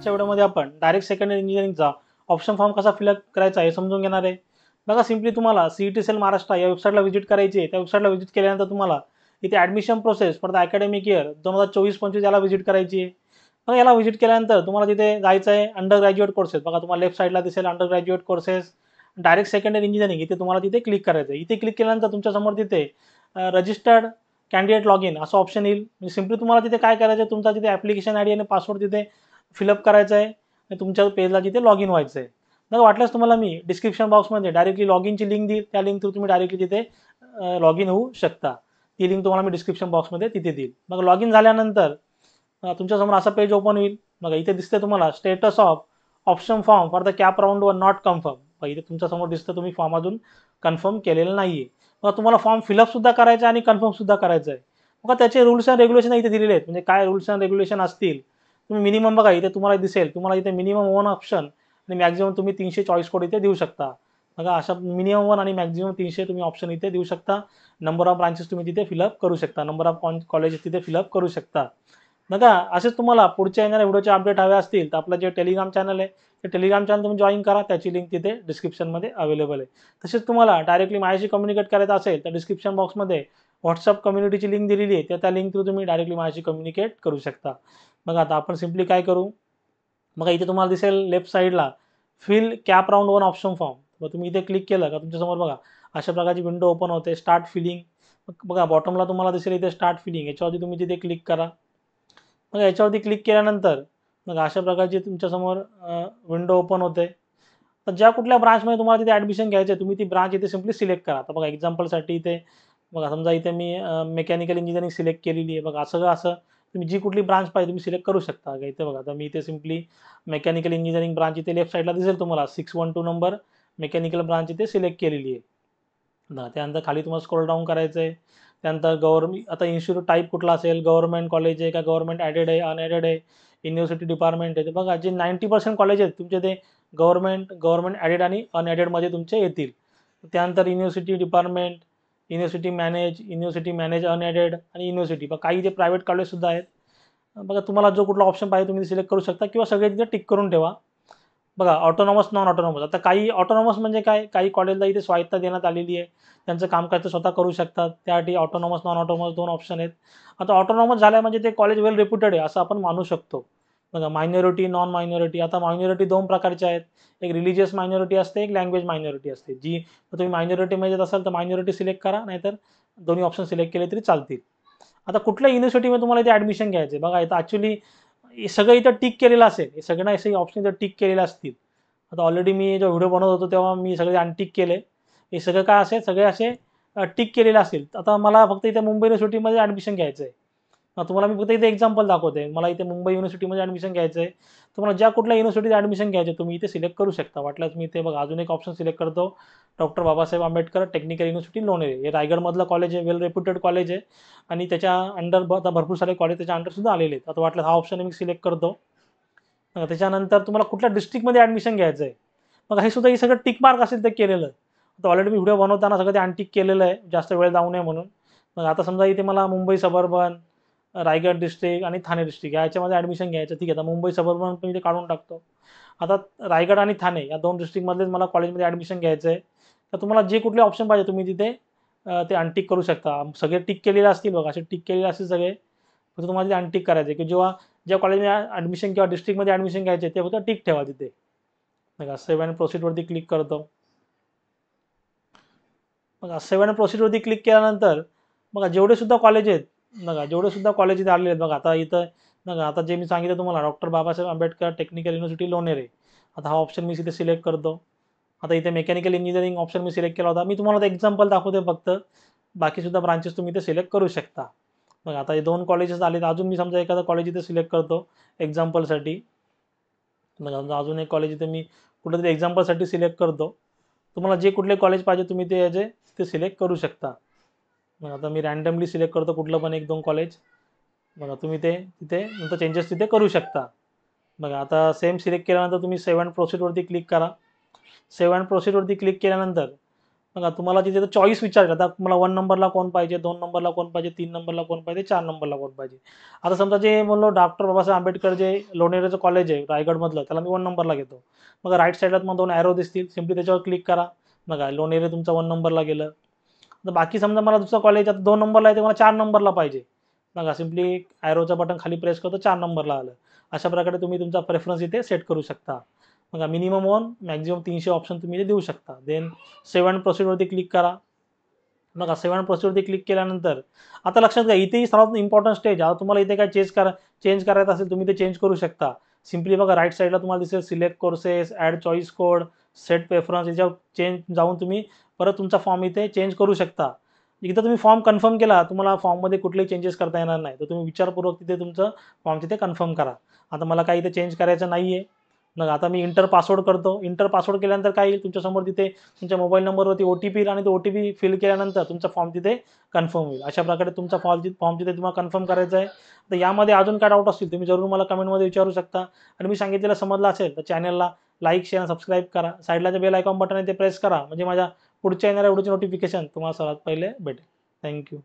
आजच्या व्हिडिओमध्ये आपण डायरेक्ट सेकंड इयर इंजिनिअरिंगचा ऑप्शन फॉर्म कसा फिलअप करायचा हे समजून घेणार आहे. बघा सिम्पली तुम्हाला सीईटी सेल महाराष्ट्र या वेबसाईटला व्हिजिट करायची आहे. त्या वेबसाईटला व्हिजिट केल्यानंतर तुम्हाला इथे admission process for the academic year 2024-25 याला व्हिजिट करायची आहे. मग याला व्हिजिट केल्यानंतर तुम्हाला तिथे जायचं आहे अंडर ग्रॅज्युएट कोर्सेस. बघा तुम्हाला लेफ्ट साईडला दिसेल under graduate courses direct second year engineering. इथे तुम्हाला तिथे क्लिक करायचं आहे. इथे क्लिक केल्यानंतर तुमच्यासमोर तिथे रजिस्टर्ड कॅन्डिडेट लॉग इन असं ऑप्शन येईल. म्हणजे सिम्पली तुम्हाला तिथे काय करायचं आहे, तुमचा तिथे ॲप्लिकेशन आयडी आणि पासवर्ड तिथे फिलअप करायचं आहे आणि तुमच्या पेजला तिथे लॉग इन व्हायचं आहे. जर वाटल्यास तुम्हाला मी डिस्क्रिप्शन बॉक्समध्ये डायरेक्टली लॉग इनची लिंक देईल. त्या लिंक थ्रू तुम्ही डायरेक्टली तिथे लॉग इन होऊ शकता. ती लिंक तुम्हाला मी डिस्क्रिप्शन बॉक्समध्ये तिथे देईल. मग लॉग इन झाल्यानंतर तुमच्यासमोर असं पेज ओपन होईल. बघा इथे दिसते तुम्हाला status of option form for the cap round one not confirm. बघा इथे तुमच्यासमोर दिसतं तुम्ही फॉर्म अजून कन्फर्म केलेलं नाही आहे. मग तुम्हाला फॉर्म फिलअपसुद्धा करायचा आहे आणि कन्फर्मसुद्धा करायचं आहे. बघा त्याचे रूल्स अँड रेग्युलेशन इथे दिलेले आहेत. म्हणजे काय रूल्स अँड रेग्युलेशन असतील तुम्ही मिनिमम बघा इथे तुम्हाला दिसेल. तुम्हाला इथे मिनिमम 1 ऑप्शन आणि मॅक्झिमम तुम्ही 300 चॉईस कोड इथे देऊ शकता. बघा अशा मिनिमम 1 आणि मॅक्झिमम 300 तुम्ही ऑप्शन इथे देऊ शकता. नंबर ऑफ ब्रांचेस तुम्ही तिथे फिलअप करू शकता. नंबर ऑफ कॉलेजेस तिथे फिलअप करू शकता. बघा असेच तुम्हाला पुढच्या येणाऱ्या व्हिडिओचे अपडेट हवे असतील तर आपलं जे टेलिग्राम चॅनल आहे ते टेलिग्राम चॅनल तुम्ही जॉईन करा. त्याची लिंक तिथे डिस्क्रिप्शनमध्ये अवेलेबल आहे. तसेच तुम्हाला डायरेक्टली माझ्याशी कम्युनिकेट करायचं असेल तर डिस्क्रिप्शन बॉक्समध्ये व्हॉट्सअप कम्युनिटीची लिंक दिलेली आहे. त्या लिंक थ्रू तुम्ही डायरेक्टली माझ्याशी कम्युनिकेट करू शकता. बघा आता आपण सिम्पली काय करू. बघा इथे तुम्हाला दिसेल लेफ्ट साईडला fill CAP round one option form. मग तुम्ही इथे क्लिक केलं का तुमच्यासमोर बघा अशा प्रकारची विंडो ओपन होते. Start filling. बघा बॉटमला तुम्हाला दिसेल इथे स्टार्ट फिलिंग. याच्यावरती तुम्ही तिथे क्लिक करा. मग याच्यावरती क्लिक केल्यानंतर मग अशा प्रकारची तुमच्यासमोर विंडो ओपन होते. तर ज्या कुठल्या ब्रांचमध्ये तुम्हाला तिथे ॲडमिशन घ्यायचं आहे तुम्ही ती ब्रांच इथे सिम्पली सिलेक्ट करा. तर बघा एक्झाम्पलसाठी इथे बघा समजा इथे मी मेकॅनिकल इंजिनिअरिंग सिलेक्ट केलेली आहे. बघा असं तुम्ही जी कुठली ब्रांच पाहिजे तुम्ही सिलेक्ट करू शकता. इथे बघा तर मी इथे सिम्पली मेकॅनिकल इंजिनिअरिंग ब्रांच इथे लेफ्ट साईडला दिसेल तुम्हाला 612 नंबर मेकॅनिकल ब्रांच इथे सिलेक्ट केलेली आहे. त्यानंतर खाली तुम्हाला स्क्रोल डाऊन करायचं आहे. त्यानंतर आता इन्स्टिट्यूट टाईप कुठला असेल, गव्हर्नमेंट कॉलेज आहे का गव्हर्नमेंट ॲडेड आहे, अनएडेड आहे, युनिव्हर्सिटी डिपार्टमेंट आहे. बघा जे 90% कॉलेज आहेत तुमचे ते गव्हर्नमेंट ॲडेड आणि अनएडेडमध्ये तुमचे येतील. त्यानंतर युनिव्हर्सिटी मॅनेज अनएडेड आणि युनिव्हर्सिटी. बघा काही जे प्रायव्हेट कॉलेजसुद्धा आहेत. बघा तुम्हाला जो कुठला ऑप्शन पाहिजे तुम्ही सिलेक्ट करू शकता किंवा सगळे तिथे टिक करून ठेवा. बघा ऑटोनॉमस नॉन ऑटोनॉमस. आता काही ऑटोनॉमस म्हणजे काय, काही कॉलेजला इथे स्वायत्ता देण्यात आलेली आहे. त्यांचं कामकाज ते स्वतः करू शकतात. त्यासाठी ऑटोनॉमस नॉन ऑटोनॉमस 2 ऑप्शन आहेत. आता ऑटोनॉमस झालं म्हणजे ते कॉलेज वेल रेप्युटेड आहे असं आपण मानू शकतो. बघा मायनॉरिटी नॉन मायनॉरिटी. आता मायनॉरिटी 2 प्रकारच्या आहेत. एक रिलिजियस मायनॉरिटी असते, एक लँग्वेज मायनॉरिटी असते. तुम्ही मायनॉरिटीमध्ये असाल तर मायनॉरिटी सिलेक्ट करा, नाहीतर दोन्ही ऑप्शन सिलेक्ट केले तरी चालतील. आता कुठल्या युनिव्हर्सिटीमध्ये तुम्हाला इथे ॲडमिशन घ्यायचं आहे. बघा इथं ॲक्च्युली हे सगळं इथं टिक केलेलं असेल. हे सगळं असे ऑप्शन इथं टिक केलेले असतील. आता ऑलरेडी मी जो व्हिडिओ बनवत होतो तेव्हा मी सगळे अनटिक केले. हे सगळं काय असेल सगळे असे टिक केलेले असतील. आता मला फक्त इथे मुंबई युनिव्हर्सिटीमध्ये ॲडमिशन घ्यायचं आहे. तुम्हाला मी फक्त इथे एक्झाम्पल दाखवते. मला इथे मुंबई युनिव्हर्सिटीमध्ये ॲडमिशन घ्यायचं आहे. तुम्हाला ज्या कुठल्या युनिव्हर्सिटीत ॲडमिशन घ्यायचं तुम्ही इथे सिलेक्ट करू शकता. वाटल्यास मी इथे बघा अजून एक ऑप्शन सिलेक्ट करतो. Doctor Babasaheb Ambedkar technical university Lonere. हे रायगडमधलं कॉलेज आहे, वेल रेप्युटेड कॉलेज आहे आणि त्याच्या अंडर आता भरपूर सारे कॉलेज त्याच्या अंडरसुद्धा आलेले आहेत. आता वाटलं हा ऑप्शन मी सिलेक्ट करतो. त्याच्यानंतर तुम्हाला कुठल्या डिस्ट्रिक्टमध्ये ॲडमिशन घ्यायचं आहे. मग हे सगळं टिक मार्क असेल ते केलेलं. आता ऑलरेडी मी व्हिडिओ बनवताना सगळं ते अनटिक केलेलं आहे जास्त वेळ जाऊ नये म्हणून. मग आता समजा इथे मला मुंबई सबर्बन, रायगड डिस्ट्रिक्ट आणि ठाणे डिस्ट्रिक्ट याच्यामध्ये ॲडमिशन घ्यायचं. ठीक आहे, आता मुंबई सबर्बन पण इथे काढून टाकतो. आता रायगड आणि ठाणे या 2 डिस्ट्रिक्टमधलेच मला कॉलेजमध्ये ॲडमिशन घ्यायचं आहे. तर तुम्हाला जे कुठले ऑप्शन पाहिजे तुम्ही तिथे ते अनटिक करू शकता. सगळे टिक केलेले असतील बघा, असे टिक केलेले असतील सगळे. फक्त तुम्हाला ते अनटिक करायचे की जेव्हा ज्या कॉलेजमध्ये ॲडमिशन किंवा डिस्ट्रिक्टमध्ये ॲडमिशन घ्यायचे ते फक्त टिक ठेवा तिथे. बघा सेव्ह अँड प्रोसीडवरती क्लिक करतो. बघा सेव्ह अँड प्रोसीडवरती क्लिक केल्यानंतर बघा जेवढे सुद्धा कॉलेज इथे आलेले आहेत. बघा आता इथं बघा आता जे मी सांगितलं तुम्हाला doctor Babasaheb Ambedkar technical university Lonere. आता हा ऑप्शन मी इथे सिलेक्ट करतो. आता इथे मेकॅनिकल इंजिनिअरिंग ऑप्शन मी सिलेक्ट केला होता. मी तुम्हाला एक्झाम्पल दाखवते फक्त. बाकीसुद्धा ब्रांचेस तुम्ही इथे सिलेक्ट करू शकता. बघा आता हे 2 कॉलेजेस आलेत. अजून मी समजा एखादं कॉलेज इथे सिलेक्ट करतो एक्झाम्पलसाठी. बघा अजून एक कॉलेज इथे मी कुठलंतरी एक्झाम्पलसाठी सिलेक्ट करतो. तुम्हाला जे कुठले कॉलेज पाहिजे तुम्ही ते सिलेक्ट करू शकता. मग आता मी रँडमली सिलेक्ट करतो कुठलं पण 1-2 कॉलेज. बघा तुम्ही ते तिथे नंतर चेंजेस तिथे करू शकता. बघा आता सेम सिलेक्ट केल्यानंतर तुम्ही सेव्ह अँड प्रोसीडवरती क्लिक करा. सेव्ह अँड प्रोसीडवरती क्लिक केल्यानंतर बघा तुम्हाला तिथे चॉईस विचारलं, आता तुम्हाला 1 नंबरला कोण पाहिजे, 2 नंबरला कोण पाहिजे, 3 नंबरला कोण पाहिजे, 4 नंबरला कोण पाहिजे. आता समजा जे म्हणलो डॉक्टर बाबासाहेब आंबेडकर जे लोणेरेचं कॉलेज आहे रायगडमधलं, त्याला मी 1 नंबरला घेतो. बघा राईट साईडला तुम्हाला 2 ॲरो दिसतील, सिम्पली त्याच्यावर क्लिक करा. बघा लोणेरे तुमचं 1 नंबरला गेलं. तर बाकी समजा मला दुसरं कॉलेज आता 2 नंबरला आहे, ते मला 4 नंबरला पाहिजे. बघा सिम्पली ॲरोचं बटन खाली प्रेस करतो, 4 नंबरला आलं. अशा प्रकारे तुम्ही तुमचा प्रेफरन्स इथे सेट करू शकता. बघा मिनिमम 1 मॅक्सिमम 300 ऑप्शन तुम्ही इथे देऊ शकता. देन सेव्ह अँड प्रोसीडवरती क्लिक करा. बघा सेव्ह अँड प्रोसीडवरती क्लिक केल्यानंतर आता लक्षात घ्या, इथेही सर्वात इम्पॉर्टंट स्टेज, आता तुम्हाला इथे काय चेंज करायचं असेल तुम्ही ते चेंज करू शकता. सिम्पली बघा राईट साईडला तुम्हाला दिसेल select courses, add choice code, set preference, याच्यावर चेंज जाऊन तुम्ही परत तुमचा फॉर्म इथे चेंज करू शकता. एकदा तुम्ही फॉर्म कन्फर्म केला, तुम्हाला फॉर्ममध्ये कुठलेही चेंजेस करता येणार नाही. तर तुम्ही विचारपूर्वक तिथे तुमचं फॉर्म तिथे कन्फर्म करा. आता मला काही इथे चेंज करायचं नाही आहे. मग आता मी इंटर पासवर्ड करतो. इंटर पासवर्ड केल्यानंतर काय येईल, तुमच्यासमोर तिथे तुमच्या मोबाईल नंबरवरती OTP येईल आणि तो OTP फिल केल्यानंतर तुमचा फॉर्म तिथे कन्फर्म होईल. अशा प्रकारे तुमचा फॉर्म तिथे तुम्हाला कन्फर्म करायचा आहे. तर यामध्ये अजून काय डाऊट असतील तुम्ही जरूर मला कमेंटमध्ये विचारू शकता. आणि मी सांगितलेलं समजलं असेल तर चॅनलला लाईक, शेअर, सबस्क्राईब करा. साईडला जे बेल आयकॉन बटन आहे ते प्रेस करा, म्हणजे माझ्या पुढच्या येणाऱ्या व्हिडिओचे नोटिफिकेशन तुम्हाला सर्वात पहिले भेटेल. थँक्यू.